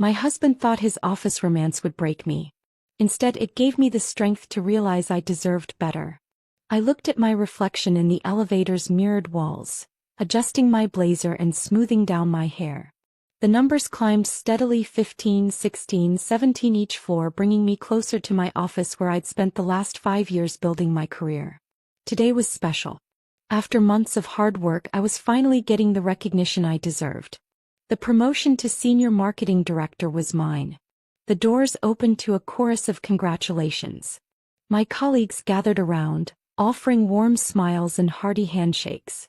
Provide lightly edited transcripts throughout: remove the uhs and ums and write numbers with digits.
My husband thought his office romance would break me. Instead, it gave me the strength to realize I deserved better. I looked at my reflection in the elevator's mirrored walls, adjusting my blazer and smoothing down my hair. The numbers climbed steadily, 15, 16, 17 each floor, bringing me closer to my office where I'd spent the last 5 years building my career. Today was special. After months of hard work, I was finally getting the recognition I deserved. The promotion to senior marketing director was mine. The doors opened to a chorus of congratulations. My colleagues gathered around, offering warm smiles and hearty handshakes.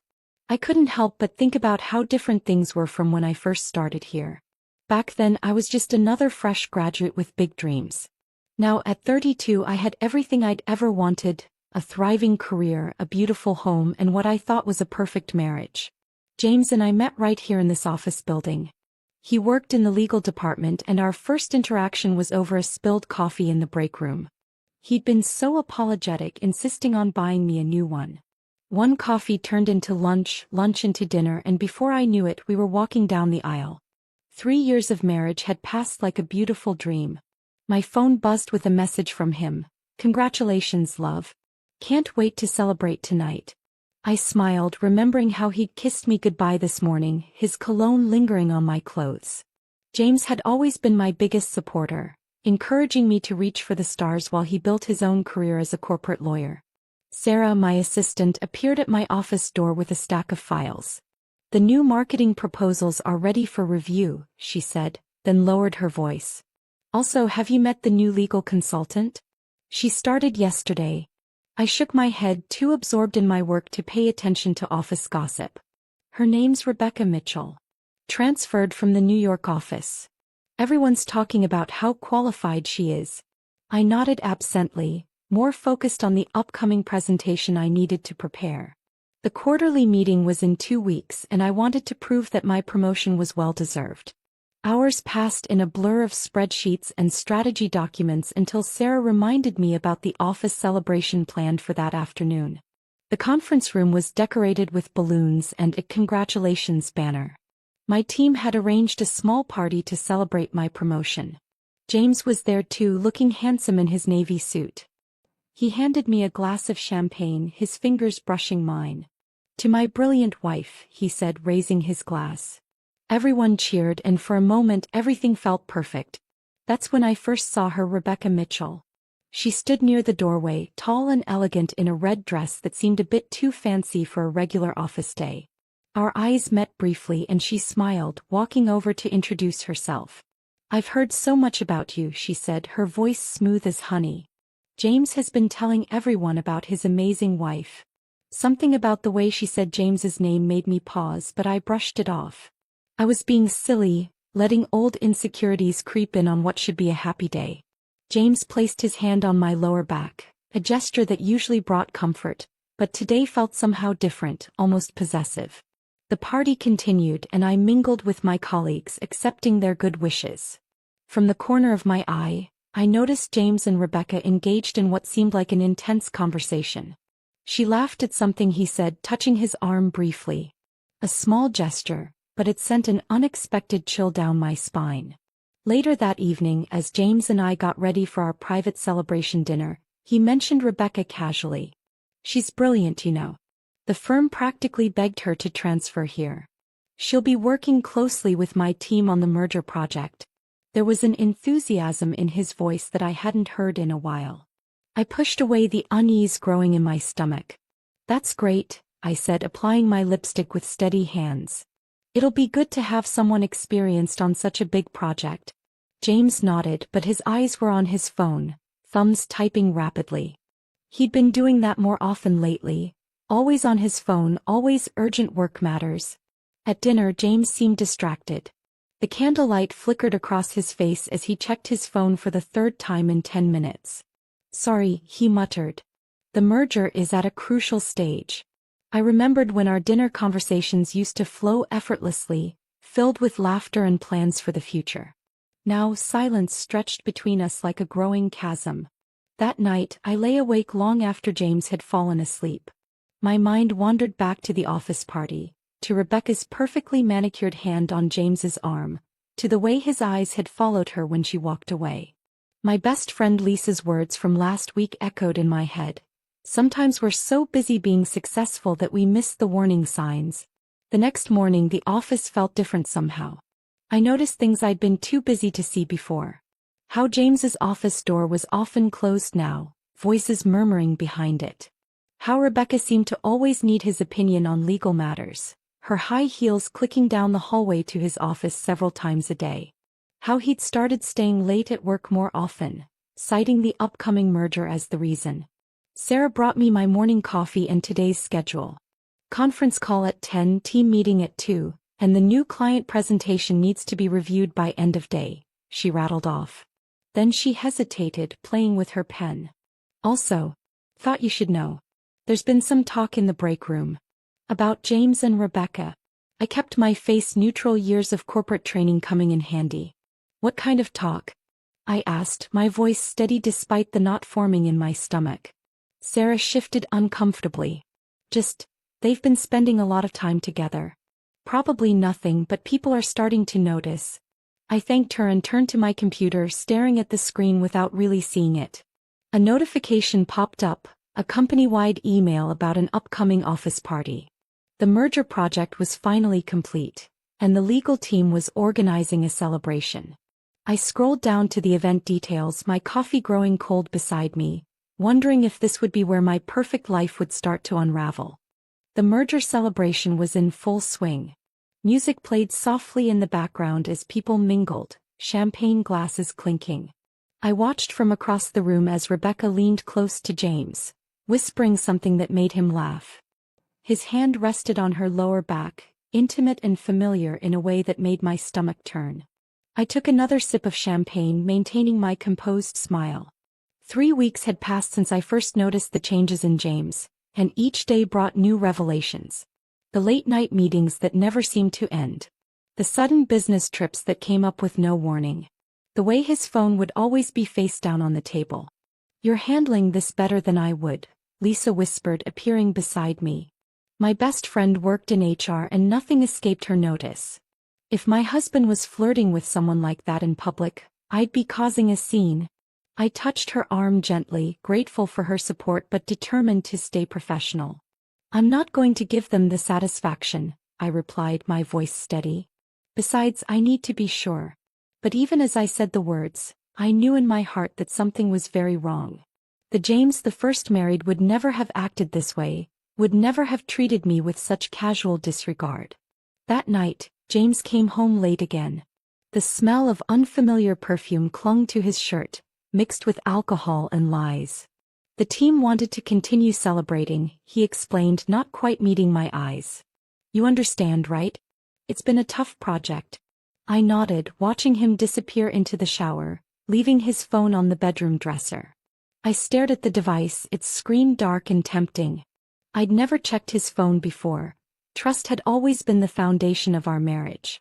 I couldn't help but think about how different things were from when I first started here. Back then, I was just another fresh graduate with big dreams. Now, at 32, I had everything I'd ever wanted: a thriving career, a beautiful home, and what I thought was a perfect marriage. James and I met right here in this office building. He worked in the legal department, and our first interaction was over a spilled coffee in the break room. He'd been so apologetic, insisting on buying me a new one. One coffee turned into lunch, lunch into dinner, and before I knew it, we were walking down the aisle. 3 years of marriage had passed like a beautiful dream. My phone buzzed with a message from him. "Congratulations, love. Can't wait to celebrate tonight." I smiled, remembering how he'd kissed me goodbye this morning, his cologne lingering on my clothes. James had always been my biggest supporter, encouraging me to reach for the stars while he built his own career as a corporate lawyer. Sarah, my assistant, appeared at my office door with a stack of files. "The new marketing proposals are ready for review," she said, then lowered her voice. "Also, have you met the new legal consultant? She started yesterday." I shook my head, too absorbed in my work to pay attention to office gossip. "Her name's Rebecca Mitchell. Transferred from the New York office. Everyone's talking about how qualified she is." I nodded absently, more focused on the upcoming presentation I needed to prepare. The quarterly meeting was in 2 weeks, and I wanted to prove that my promotion was well-deserved. Hours passed in a blur of spreadsheets and strategy documents until Sarah reminded me about the office celebration planned for that afternoon. The conference room was decorated with balloons and a congratulations banner. My team had arranged a small party to celebrate my promotion. James was there too, looking handsome in his navy suit. He handed me a glass of champagne, his fingers brushing mine. "To my brilliant wife," he said, raising his glass. Everyone cheered, and for a moment everything felt perfect. That's when I first saw her, Rebecca Mitchell. She stood near the doorway, tall and elegant in a red dress that seemed a bit too fancy for a regular office day. Our eyes met briefly and she smiled, walking over to introduce herself. "I've heard so much about you," she said, her voice smooth as honey. "James has been telling everyone about his amazing wife." Something about the way she said James's name made me pause, but I brushed it off. I was being silly, letting old insecurities creep in on what should be a happy day. James placed his hand on my lower back, a gesture that usually brought comfort, but today felt somehow different, almost possessive. The party continued, and I mingled with my colleagues, accepting their good wishes. From the corner of my eye, I noticed James and Rebecca engaged in what seemed like an intense conversation. She laughed at something he said, touching his arm briefly. A small gesture, but it sent an unexpected chill down my spine. Later that evening, as James and I got ready for our private celebration dinner, he mentioned Rebecca casually. "She's brilliant, you know. The firm practically begged her to transfer here. She'll be working closely with my team on the merger project." There was an enthusiasm in his voice that I hadn't heard in a while. I pushed away the unease growing in my stomach. "That's great," I said, applying my lipstick with steady hands. "It'll be good to have someone experienced on such a big project." James nodded, but his eyes were on his phone, thumbs typing rapidly. He'd been doing that more often lately, always on his phone, always urgent work matters. At dinner, James seemed distracted. The candlelight flickered across his face as he checked his phone for the 3rd time in 10 minutes. "Sorry," he muttered. "The merger is at a crucial stage." I remembered when our dinner conversations used to flow effortlessly, filled with laughter and plans for the future. Now silence stretched between us like a growing chasm. That night, I lay awake long after James had fallen asleep. My mind wandered back to the office party, to Rebecca's perfectly manicured hand on James's arm, to the way his eyes had followed her when she walked away. My best friend Lisa's words from last week echoed in my head. Sometimes we're so busy being successful that we miss the warning signs. The next morning the office felt different somehow. I noticed things I'd been too busy to see before. How James's office door was often closed now, voices murmuring behind it. How Rebecca seemed to always need his opinion on legal matters, her high heels clicking down the hallway to his office several times a day. How he'd started staying late at work more often, citing the upcoming merger as the reason. Sarah brought me my morning coffee and today's schedule. Conference call at 10, team meeting at 2, and the new client presentation needs to be reviewed by end of day, she rattled off. Then she hesitated, playing with her pen. Also, thought you should know. There's been some talk in the break room. About James and Rebecca. I kept my face neutral, years of corporate training coming in handy. What kind of talk? I asked, my voice steady despite the knot forming in my stomach. Sarah shifted uncomfortably. Just, they've been spending a lot of time together. Probably nothing, but people are starting to notice. I thanked her and turned to my computer, staring at the screen without really seeing it. A notification popped up, a company-wide email about an upcoming office party. The merger project was finally complete, and the legal team was organizing a celebration. I scrolled down to the event details, my coffee growing cold beside me, wondering if this would be where my perfect life would start to unravel. The merger celebration was in full swing. Music played softly in the background as people mingled, champagne glasses clinking. I watched from across the room as Rebecca leaned close to James, whispering something that made him laugh. His hand rested on her lower back, intimate and familiar in a way that made my stomach turn. I took another sip of champagne, maintaining my composed smile. 3 weeks had passed since I first noticed the changes in James, and each day brought new revelations. The late-night meetings that never seemed to end. The sudden business trips that came up with no warning. The way his phone would always be face down on the table. "You're handling this better than I would," Lisa whispered, appearing beside me. My best friend worked in HR and nothing escaped her notice. If my husband was flirting with someone like that in public, I'd be causing a scene. I touched her arm gently, grateful for her support but determined to stay professional. "I'm not going to give them the satisfaction," I replied, my voice steady. "Besides, I need to be sure." But even as I said the words, I knew in my heart that something was very wrong. The James the first married would never have acted this way, would never have treated me with such casual disregard. That night, James came home late again. The smell of unfamiliar perfume clung to his shirt, mixed with alcohol and lies. The team wanted to continue celebrating, he explained, not quite meeting my eyes. "You understand, right? It's been a tough project." I nodded, watching him disappear into the shower, leaving his phone on the bedroom dresser. I stared at the device, its screen dark and tempting. I'd never checked his phone before. Trust had always been the foundation of our marriage.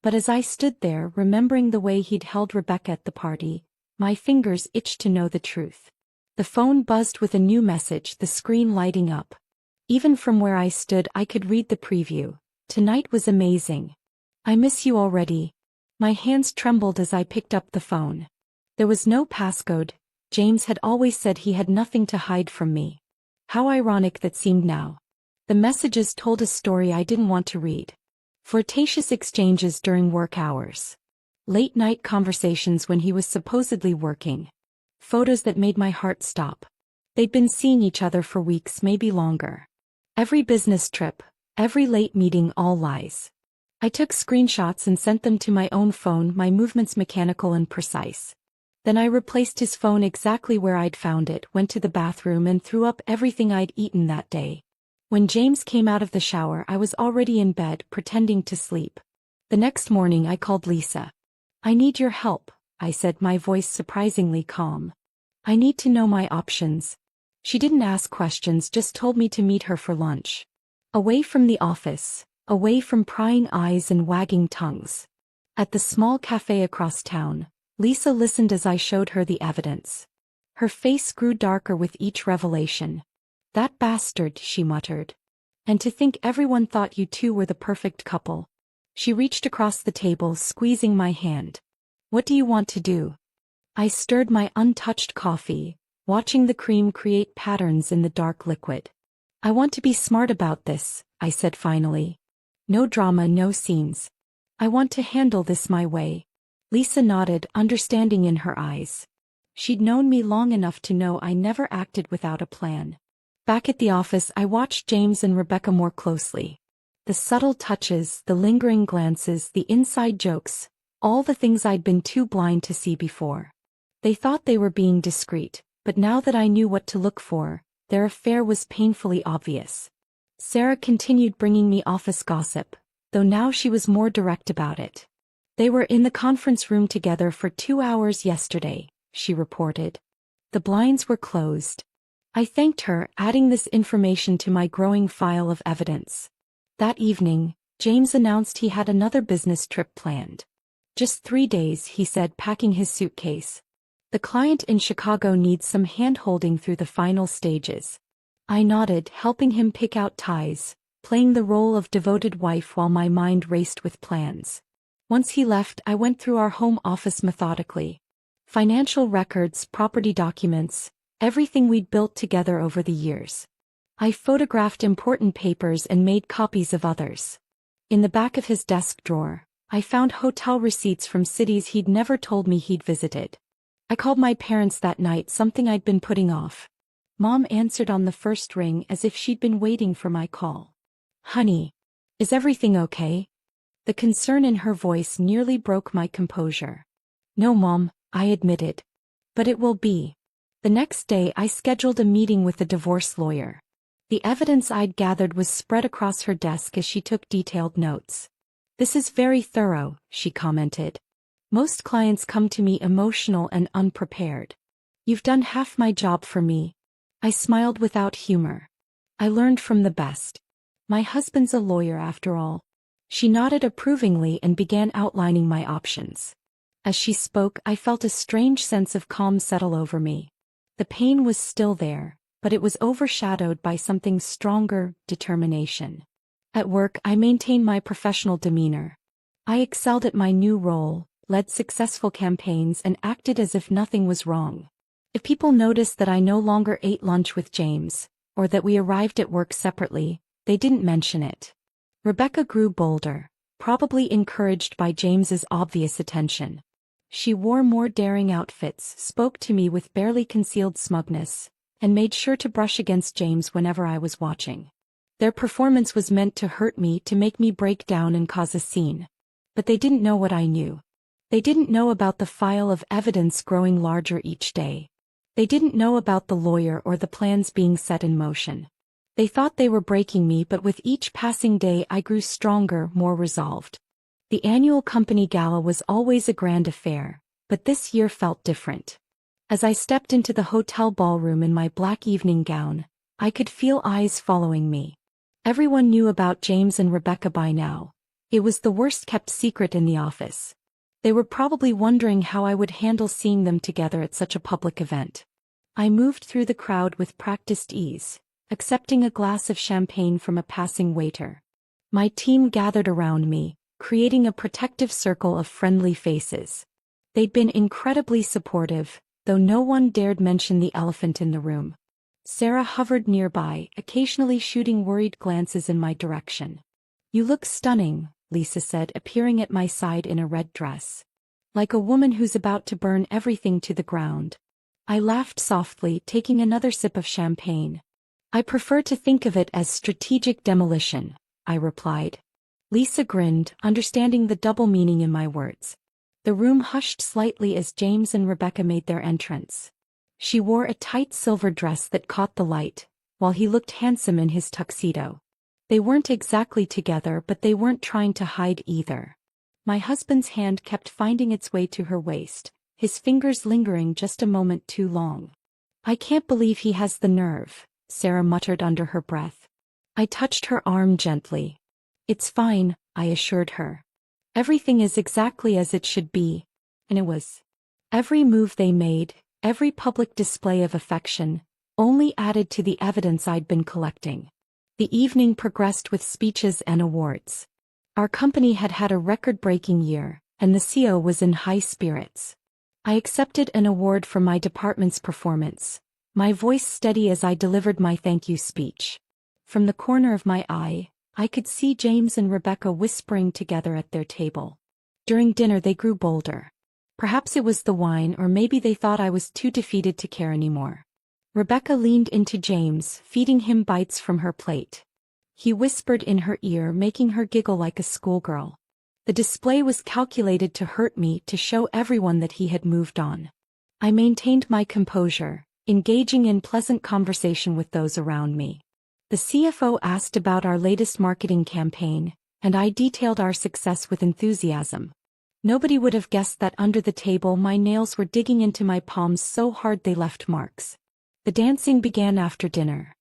But as I stood there, remembering the way he'd held Rebecca at the party, my fingers itched to know the truth. The phone buzzed with a new message, the screen lighting up. Even from where I stood, I could read the preview. "Tonight was amazing. I miss you already." My hands trembled as I picked up the phone. There was no passcode. James had always said he had nothing to hide from me. How ironic that seemed now. The messages told a story I didn't want to read. Flirtatious exchanges during work hours. Late-night conversations when he was supposedly working. Photos that made my heart stop. They'd been seeing each other for weeks, maybe longer. Every business trip, every late meeting, all lies. I took screenshots and sent them to my own phone, my movements mechanical and precise. Then I replaced his phone exactly where I'd found it, went to the bathroom and threw up everything I'd eaten that day. When James came out of the shower, I was already in bed, pretending to sleep. The next morning I called Lisa. "I need your help," I said, my voice surprisingly calm. "I need to know my options." She didn't ask questions, just told me to meet her for lunch. Away from the office, away from prying eyes and wagging tongues. At the small cafe across town, Lisa listened as I showed her the evidence. Her face grew darker with each revelation. "That bastard," she muttered. "And to think everyone thought you two were the perfect couple." She reached across the table, squeezing my hand. What do you want to do? I stirred my untouched coffee, watching the cream create patterns in the dark liquid. I want to be smart about this, I said finally. No drama, no scenes. I want to handle this my way. Lisa nodded, understanding in her eyes. She'd known me long enough to know I never acted without a plan. Back at the office, I watched James and Rebecca more closely. The subtle touches, the lingering glances, the inside jokes, all the things I'd been too blind to see before. They thought they were being discreet, but now that I knew what to look for, their affair was painfully obvious. Sarah continued bringing me office gossip, though now she was more direct about it. They were in the conference room together for 2 hours yesterday, she reported. The blinds were closed. I thanked her, adding this information to my growing file of evidence. That evening, James announced he had another business trip planned. Just 3 days, he said, packing his suitcase. The client in Chicago needs some hand-holding through the final stages. I nodded, helping him pick out ties, playing the role of devoted wife while my mind raced with plans. Once he left, I went through our home office methodically. Financial records, property documents, everything we'd built together over the years. I photographed important papers and made copies of others. In the back of his desk drawer, I found hotel receipts from cities he'd never told me he'd visited. I called my parents that night, something I'd been putting off. Mom answered on the first ring as if she'd been waiting for my call. Honey, is everything okay? The concern in her voice nearly broke my composure. No, Mom, I admitted. But it will be. The next day I scheduled a meeting with a divorce lawyer. The evidence I'd gathered was spread across her desk as she took detailed notes. This is very thorough, she commented. Most clients come to me emotional and unprepared. You've done half my job for me. I smiled without humor. I learned from the best. My husband's a lawyer after all. She nodded approvingly and began outlining my options. As she spoke, I felt a strange sense of calm settle over me. The pain was still there, but it was overshadowed by something stronger, determination. At work, I maintained my professional demeanor. I excelled at my new role, led successful campaigns, and acted as if nothing was wrong. If people noticed that I no longer ate lunch with James, or that we arrived at work separately, they didn't mention it. Rebecca grew bolder, probably encouraged by James's obvious attention. She wore more daring outfits, spoke to me with barely concealed smugness, and made sure to brush against James whenever I was watching. Their performance was meant to hurt me, to make me break down and cause a scene. But they didn't know what I knew. They didn't know about the file of evidence growing larger each day. They didn't know about the lawyer or the plans being set in motion. They thought they were breaking me, but with each passing day I grew stronger, more resolved. The annual company gala was always a grand affair, but this year felt different. As I stepped into the hotel ballroom in my black evening gown, I could feel eyes following me. Everyone knew about James and Rebecca by now. It was the worst-kept secret in the office. They were probably wondering how I would handle seeing them together at such a public event. I moved through the crowd with practiced ease, accepting a glass of champagne from a passing waiter. My team gathered around me, creating a protective circle of friendly faces. They'd been incredibly supportive, though no one dared mention the elephant in the room. Sarah hovered nearby, occasionally shooting worried glances in my direction. "You look stunning," Lisa said, appearing at my side in a red dress. "Like a woman who's about to burn everything to the ground." I laughed softly, taking another sip of champagne. "I prefer to think of it as strategic demolition," I replied. Lisa grinned, understanding the double meaning in my words. The room hushed slightly as James and Rebecca made their entrance. She wore a tight silver dress that caught the light, while he looked handsome in his tuxedo. They weren't exactly together, but they weren't trying to hide either. My husband's hand kept finding its way to her waist, his fingers lingering just a moment too long. "I can't believe he has the nerve," Sarah muttered under her breath. I touched her arm gently. "It's fine," I assured her. "Everything is exactly as it should be." And it was. Every move they made, every public display of affection, only added to the evidence I'd been collecting. The evening progressed with speeches and awards. Our company had had a record-breaking year, and the CEO was in high spirits. I accepted an award for my department's performance, my voice steady as I delivered my thank you speech. From the corner of my eye, I could see James and Rebecca whispering together at their table. During dinner they grew bolder. Perhaps it was the wine, or maybe they thought I was too defeated to care anymore. Rebecca leaned into James, feeding him bites from her plate. He whispered in her ear, making her giggle like a schoolgirl. The display was calculated to hurt me, to show everyone that he had moved on. I maintained my composure, engaging in pleasant conversation with those around me. The CFO asked about our latest marketing campaign, and I detailed our success with enthusiasm. Nobody would have guessed that under the table my nails were digging into my palms so hard they left marks. The dancing began after dinner.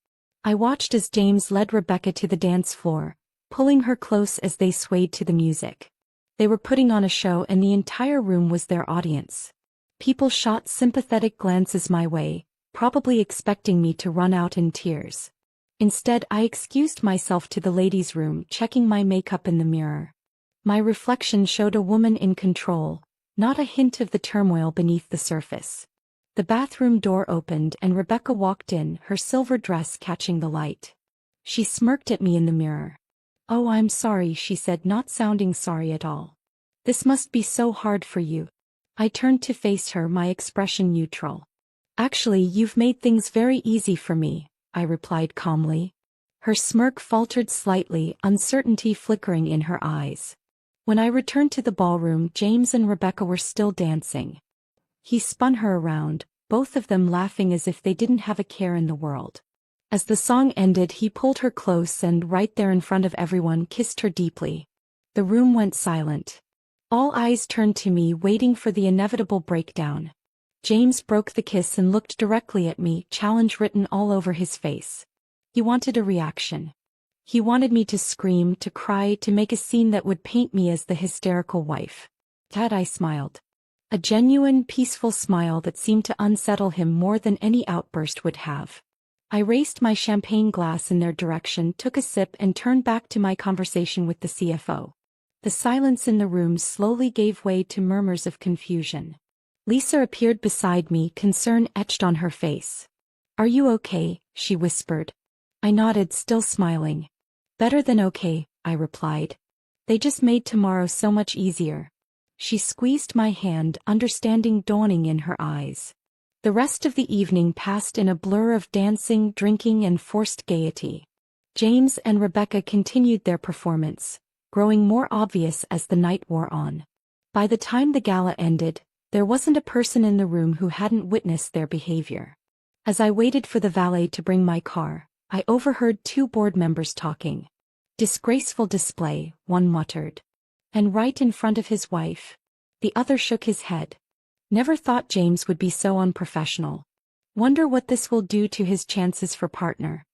I watched as James led Rebecca to the dance floor, pulling her close as they swayed to the music. They were putting on a show, and the entire room was their audience. People shot sympathetic glances my way, probably expecting me to run out in tears. Instead, I excused myself to the ladies' room, checking my makeup in the mirror. My reflection showed a woman in control, not a hint of the turmoil beneath the surface. The bathroom door opened and Rebecca walked in, her silver dress catching the light. She smirked at me in the mirror. "Oh, I'm sorry," she said, not sounding sorry at all. "This must be so hard for you." I turned to face her, my expression neutral. "Actually, you've made things very easy for me," I replied calmly. Her smirk faltered slightly, uncertainty flickering in her eyes. When I returned to the ballroom, James and Rebecca were still dancing. He spun her around, both of them laughing as if they didn't have a care in the world. As the song ended, he pulled her close and, right there in front of everyone, kissed her deeply. The room went silent. All eyes turned to me, waiting for the inevitable breakdown. James broke the kiss and looked directly at me, challenge written all over his face. He wanted a reaction. He wanted me to scream, to cry, to make a scene that would paint me as the hysterical wife. Tad, I smiled. A genuine, peaceful smile that seemed to unsettle him more than any outburst would have. I raised my champagne glass in their direction, took a sip, and turned back to my conversation with the CFO. The silence in the room slowly gave way to murmurs of confusion. Lisa appeared beside me, concern etched on her face. "Are you okay?" she whispered. I nodded, still smiling. "Better than okay," I replied. "They just made tomorrow so much easier." She squeezed my hand, understanding dawning in her eyes. The rest of the evening passed in a blur of dancing, drinking, and forced gaiety. James and Rebecca continued their performance, growing more obvious as the night wore on. By the time the gala ended, there wasn't a person in the room who hadn't witnessed their behavior. As I waited for the valet to bring my car, I overheard two board members talking. "Disgraceful display," one muttered. "And right in front of his wife." The other shook his head. "Never thought James would be so unprofessional. Wonder what this will do to his chances for partner."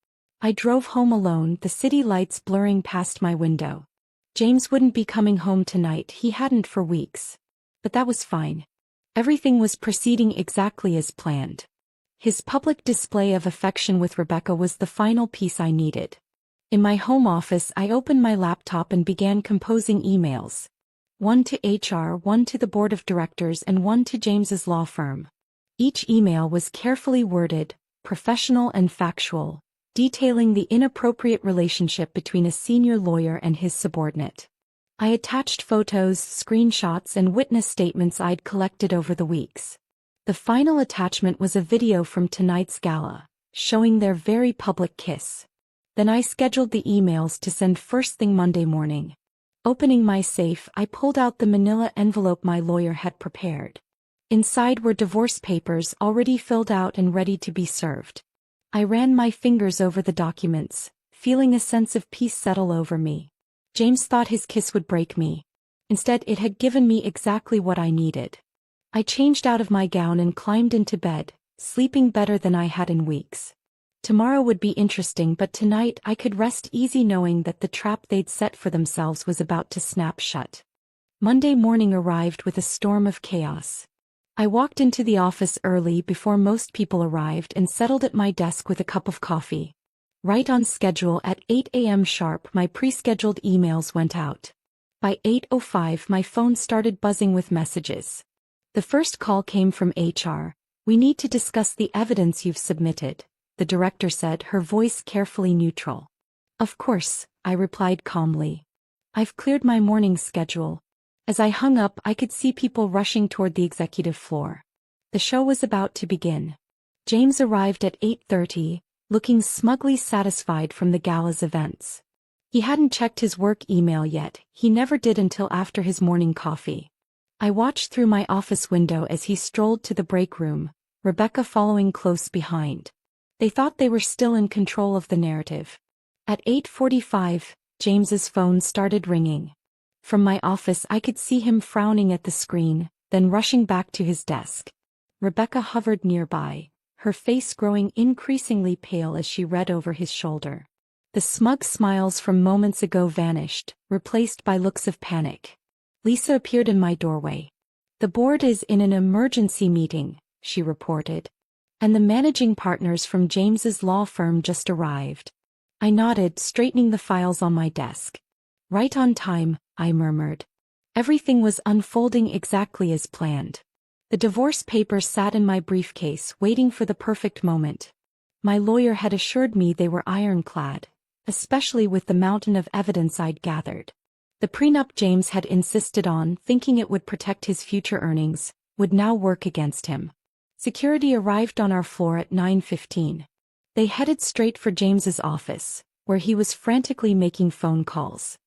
I drove home alone, the city lights blurring past my window. James wouldn't be coming home tonight, he hadn't for weeks. But that was fine. Everything was proceeding exactly as planned. His public display of affection with Rebecca was the final piece I needed. In my home office, I opened my laptop and began composing emails. One to HR, one to the board of directors, and one to James's law firm. Each email was carefully worded, professional and factual, detailing the inappropriate relationship between a senior lawyer and his subordinate. I attached photos, screenshots, and witness statements I'd collected over the weeks. The final attachment was a video from tonight's gala, showing their very public kiss. Then I scheduled the emails to send first thing Monday morning. Opening my safe, I pulled out the manila envelope my lawyer had prepared. Inside were divorce papers already filled out and ready to be served. I ran my fingers over the documents, feeling a sense of peace settle over me. James thought his kiss would break me. Instead, it had given me exactly what I needed. I changed out of my gown and climbed into bed, sleeping better than I had in weeks. Tomorrow would be interesting, but tonight I could rest easy knowing that the trap they'd set for themselves was about to snap shut. Monday morning arrived with a storm of chaos. I walked into the office early before most people arrived and settled at my desk with a cup of coffee. Right on schedule at 8 a.m. sharp, my pre-scheduled emails went out. By 8:05 my phone started buzzing with messages. The first call came from HR. "We need to discuss the evidence you've submitted," the director said, her voice carefully neutral. "Of course," I replied calmly. "I've cleared my morning schedule." As I hung up, I could see people rushing toward the executive floor. The show was about to begin. James arrived at 8:30, looking smugly satisfied from the gala's events. He hadn't checked his work email yet, he never did until after his morning coffee. I watched through my office window as he strolled to the break room, Rebecca following close behind. They thought they were still in control of the narrative. At 8:45, James's phone started ringing. From my office I could see him frowning at the screen, then rushing back to his desk. Rebecca hovered nearby, her face growing increasingly pale as she read over his shoulder. The smug smiles from moments ago vanished, replaced by looks of panic. Lisa appeared in my doorway. "The board is in an emergency meeting," she reported. "And the managing partners from James's law firm just arrived." I nodded, straightening the files on my desk. "Right on time," I murmured. Everything was unfolding exactly as planned. The divorce papers sat in my briefcase, waiting for the perfect moment. My lawyer had assured me they were ironclad, especially with the mountain of evidence I'd gathered. The prenup James had insisted on, thinking it would protect his future earnings, would now work against him. Security arrived on our floor at 9:15. They headed straight for James's office, where he was frantically making phone calls.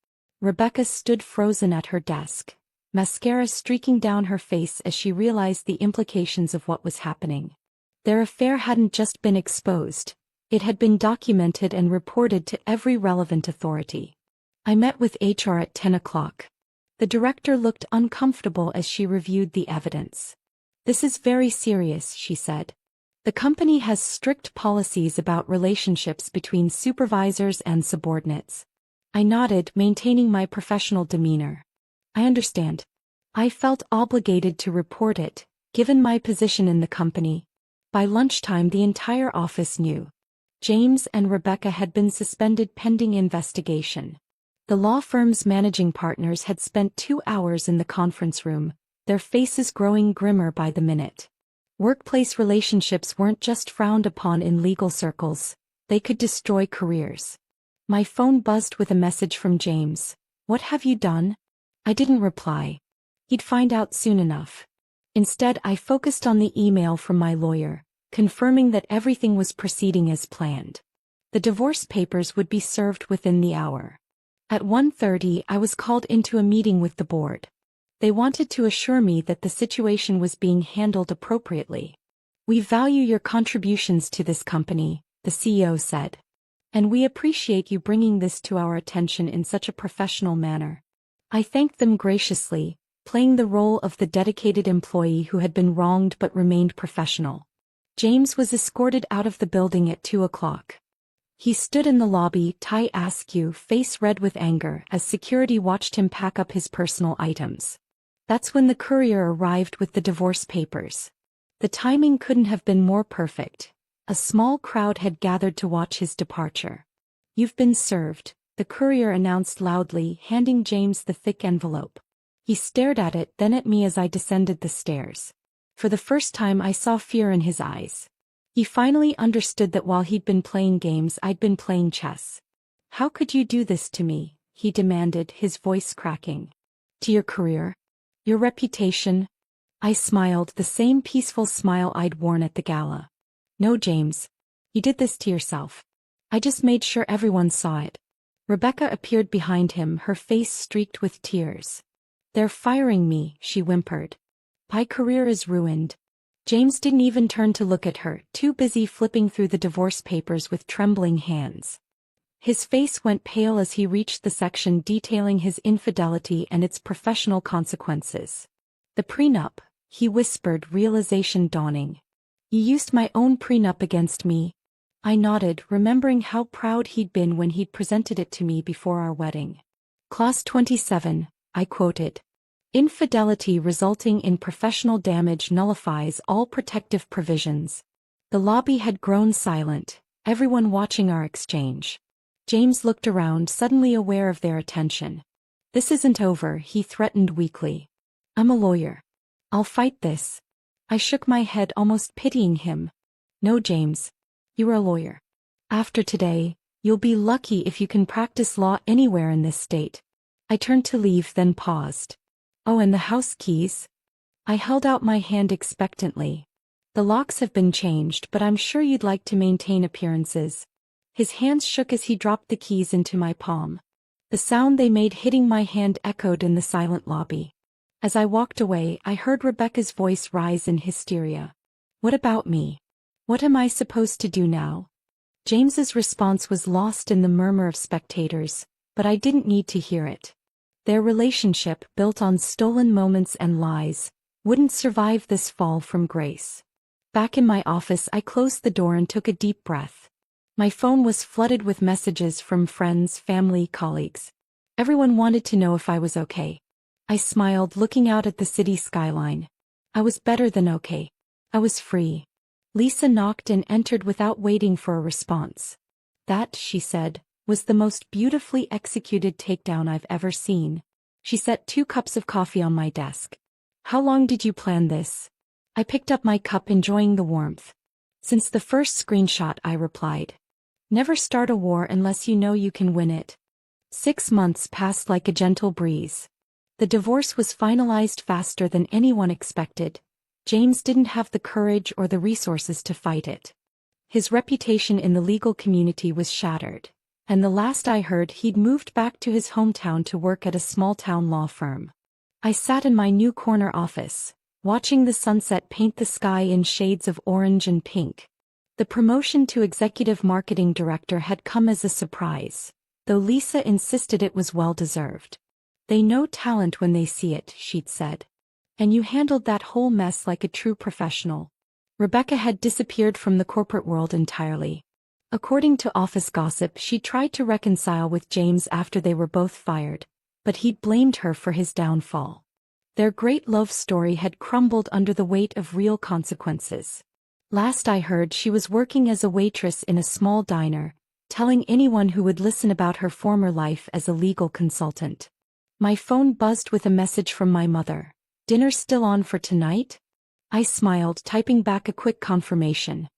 Rebecca stood frozen at her desk, mascara streaking down her face as she realized the implications of what was happening. Their affair hadn't just been exposed, it had been documented and reported to every relevant authority. I met with HR at 10 o'clock. The director looked uncomfortable as she reviewed the evidence. "This is very serious," she said. "The company has strict policies about relationships between supervisors and subordinates." I nodded, maintaining my professional demeanor. "I understand." I felt obligated to report it, given my position in the company. By lunchtime the entire office knew. James and Rebecca had been suspended pending investigation. The law firm's managing partners had spent 2 hours in the conference room, their faces growing grimmer by the minute. Workplace relationships weren't just frowned upon in legal circles, they could destroy careers. My phone buzzed with a message from James. "What have you done?" I didn't reply. He'd find out soon enough. Instead, I focused on the email from my lawyer, confirming that everything was proceeding as planned. The divorce papers would be served within the hour. At 1:30, I was called into a meeting with the board. They wanted to assure me that the situation was being handled appropriately. "We value your contributions to this company," the CEO said. "And we appreciate you bringing this to our attention in such a professional manner." I thanked them graciously, playing the role of the dedicated employee who had been wronged but remained professional. James was escorted out of the building at 2 o'clock. He stood in the lobby, tie askew, face red with anger, as security watched him pack up his personal items. That's when the courier arrived with the divorce papers. The timing couldn't have been more perfect. A small crowd had gathered to watch his departure. "You've been served," the courier announced loudly, handing James the thick envelope. He stared at it, then at me as I descended the stairs. For the first time I saw fear in his eyes. He finally understood that while he'd been playing games, I'd been playing chess. "How could you do this to me?" he demanded, his voice cracking. "To your career? Your reputation?" I smiled, the same peaceful smile I'd worn at the gala. "No, James. You did this to yourself. I just made sure everyone saw it." Rebecca appeared behind him, her face streaked with tears. "They're firing me," she whimpered. "My career is ruined." James didn't even turn to look at her, too busy flipping through the divorce papers with trembling hands. His face went pale as he reached the section detailing his infidelity and its professional consequences. "The prenup," he whispered, realization dawning. "You used my own prenup against me." I nodded, remembering how proud he'd been when he'd presented it to me before our wedding. "Clause 27, I quoted. Infidelity resulting in professional damage nullifies all protective provisions." The lobby had grown silent, everyone watching our exchange. James looked around, suddenly aware of their attention. This isn't over, he threatened weakly. I'm a lawyer. I'll fight this. I shook my head, almost pitying him. No, James. You're a lawyer. After today, you'll be lucky if you can practice law anywhere in this state. I turned to leave, then paused. Oh, and the house keys? I held out my hand expectantly. The locks have been changed, but I'm sure you'd like to maintain appearances. His hands shook as he dropped the keys into my palm. The sound they made hitting my hand echoed in the silent lobby. As I walked away, I heard Rebecca's voice rise in hysteria. What about me? What am I supposed to do now? James's response was lost in the murmur of spectators, but I didn't need to hear it. Their relationship, built on stolen moments and lies, wouldn't survive this fall from grace. Back in my office, I closed the door and took a deep breath. My phone was flooded with messages from friends, family, colleagues. Everyone wanted to know if I was okay. I smiled, looking out at the city skyline. I was better than okay. I was free. Lisa knocked and entered without waiting for a response. That, she said, was the most beautifully executed takedown I've ever seen. She set 2 cups of coffee on my desk. How long did you plan this? I picked up my cup, enjoying the warmth. Since the first screenshot, I replied. Never start a war unless you know you can win it. 6 months passed like a gentle breeze. The divorce was finalized faster than anyone expected. James didn't have the courage or the resources to fight it. His reputation in the legal community was shattered, and the last I heard, he'd moved back to his hometown to work at a small-town law firm. I sat in my new corner office, watching the sunset paint the sky in shades of orange and pink. The promotion to executive marketing director had come as a surprise, though Lisa insisted it was well-deserved. They know talent when they see it, she'd said. And you handled that whole mess like a true professional. Rebecca had disappeared from the corporate world entirely. According to office gossip, she tried to reconcile with James after they were both fired, but he'd blamed her for his downfall. Their great love story had crumbled under the weight of real consequences. Last I heard, she was working as a waitress in a small diner, telling anyone who would listen about her former life as a legal consultant. My phone buzzed with a message from my mother. Dinner still on for tonight? I smiled, typing back a quick confirmation.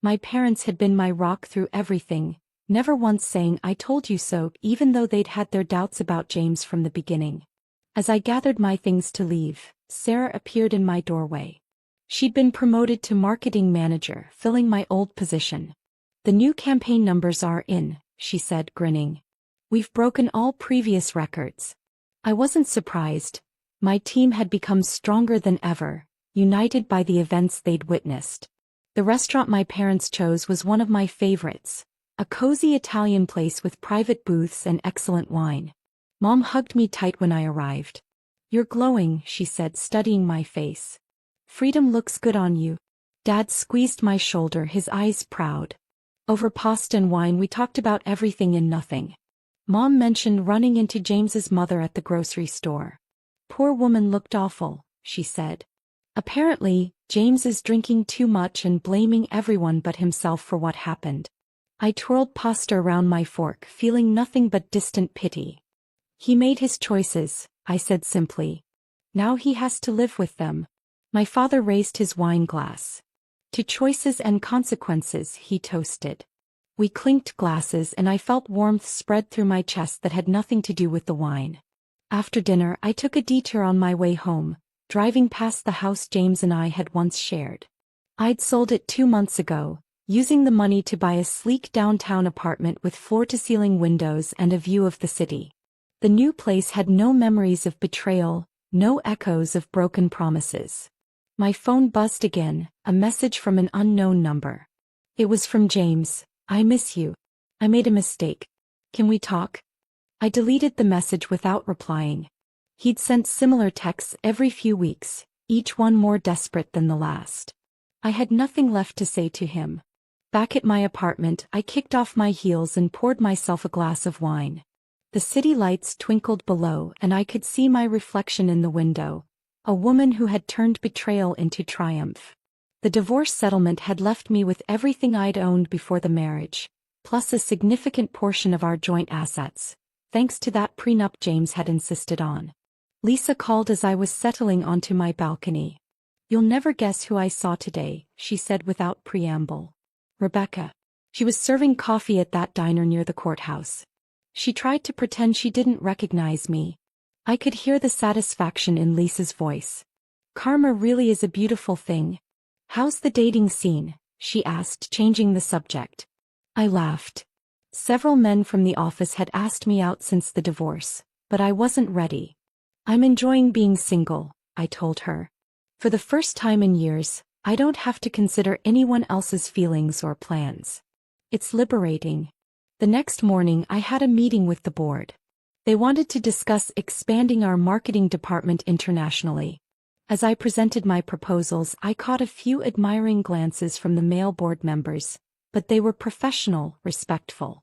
My parents had been my rock through everything, never once saying "I told you so," even though they'd had their doubts about James from the beginning. As I gathered my things to leave, Sarah appeared in my doorway. She'd been promoted to marketing manager, filling my old position. The new campaign numbers are in, she said, grinning. We've broken all previous records. I wasn't surprised. My team had become stronger than ever, united by the events they'd witnessed. The restaurant my parents chose was one of my favorites, a cozy Italian place with private booths and excellent wine. Mom hugged me tight when I arrived. You're glowing, she said, studying my face. Freedom looks good on you. Dad squeezed my shoulder, his eyes proud. Over pasta and wine, we talked about everything and nothing. Mom mentioned running into James's mother at the grocery store. Poor woman looked awful, she said. Apparently, James is drinking too much and blaming everyone but himself for what happened. I twirled pasta around my fork, feeling nothing but distant pity. He made his choices, I said simply. Now he has to live with them. My father raised his wine glass. To choices and consequences, he toasted. We clinked glasses and I felt warmth spread through my chest that had nothing to do with the wine. After dinner, I took a detour on my way home, driving past the house James and I had once shared. I'd sold it 2 months ago, using the money to buy a sleek downtown apartment with floor-to-ceiling windows and a view of the city. The new place had no memories of betrayal, no echoes of broken promises. My phone buzzed again, a message from an unknown number. It was from James. I miss you. I made a mistake. Can we talk? I deleted the message without replying. He'd sent similar texts every few weeks, each one more desperate than the last. I had nothing left to say to him. Back at my apartment, I kicked off my heels and poured myself a glass of wine. The city lights twinkled below and I could see my reflection in the window, a woman who had turned betrayal into triumph. The divorce settlement had left me with everything I'd owned before the marriage, plus a significant portion of our joint assets, thanks to that prenup James had insisted on. Lisa called as I was settling onto my balcony. "You'll never guess who I saw today," she said without preamble. "Rebecca." She was serving coffee at that diner near the courthouse. She tried to pretend she didn't recognize me. I could hear the satisfaction in Lisa's voice. "Karma really is a beautiful thing. How's the dating scene?" she asked, changing the subject. I laughed. Several men from the office had asked me out since the divorce, but I wasn't ready. "I'm enjoying being single," I told her. "For the first time in years, I don't have to consider anyone else's feelings or plans. It's liberating." The next morning I had a meeting with the board. They wanted to discuss expanding our marketing department internationally. As I presented my proposals, I caught a few admiring glances from the male board members, but they were professional, respectful.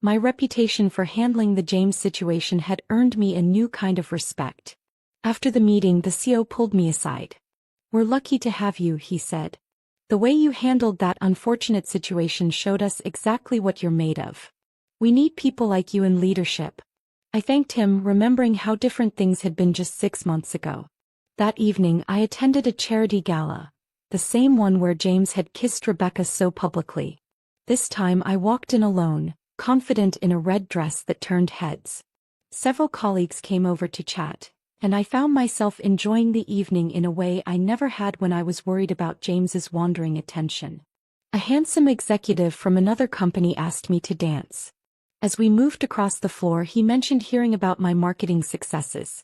My reputation for handling the James situation had earned me a new kind of respect. After the meeting, the CEO pulled me aside. "We're lucky to have you," he said. "The way you handled that unfortunate situation showed us exactly what you're made of. We need people like you in leadership." I thanked him, remembering how different things had been just 6 months ago. That evening I attended a charity gala, the same one where James had kissed Rebecca so publicly. This time I walked in alone, confident in a red dress that turned heads. Several colleagues came over to chat, and I found myself enjoying the evening in a way I never had when I was worried about James's wandering attention. A handsome executive from another company asked me to dance. As we moved across the floor, he mentioned hearing about my marketing successes.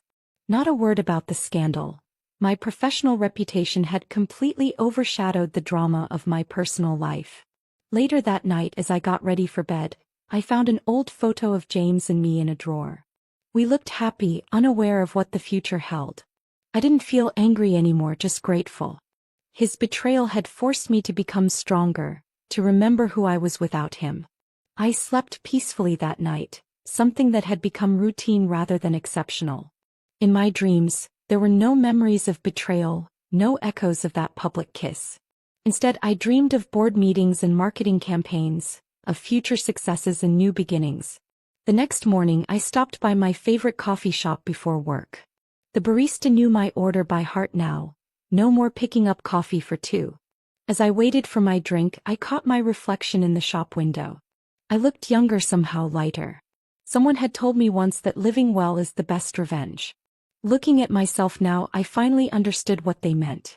Not a word about the scandal. My professional reputation had completely overshadowed the drama of my personal life. Later that night, as I got ready for bed, I found an old photo of James and me in a drawer. We looked happy, unaware of what the future held. I didn't feel angry anymore, just grateful. His betrayal had forced me to become stronger, to remember who I was without him. I slept peacefully that night, something that had become routine rather than exceptional. In my dreams, there were no memories of betrayal, no echoes of that public kiss. Instead, I dreamed of board meetings and marketing campaigns, of future successes and new beginnings. The next morning, I stopped by my favorite coffee shop before work. The barista knew my order by heart now. No more picking up coffee for two. As I waited for my drink, I caught my reflection in the shop window. I looked younger, somehow lighter. Someone had told me once that living well is the best revenge. Looking at myself now, I finally understood what they meant.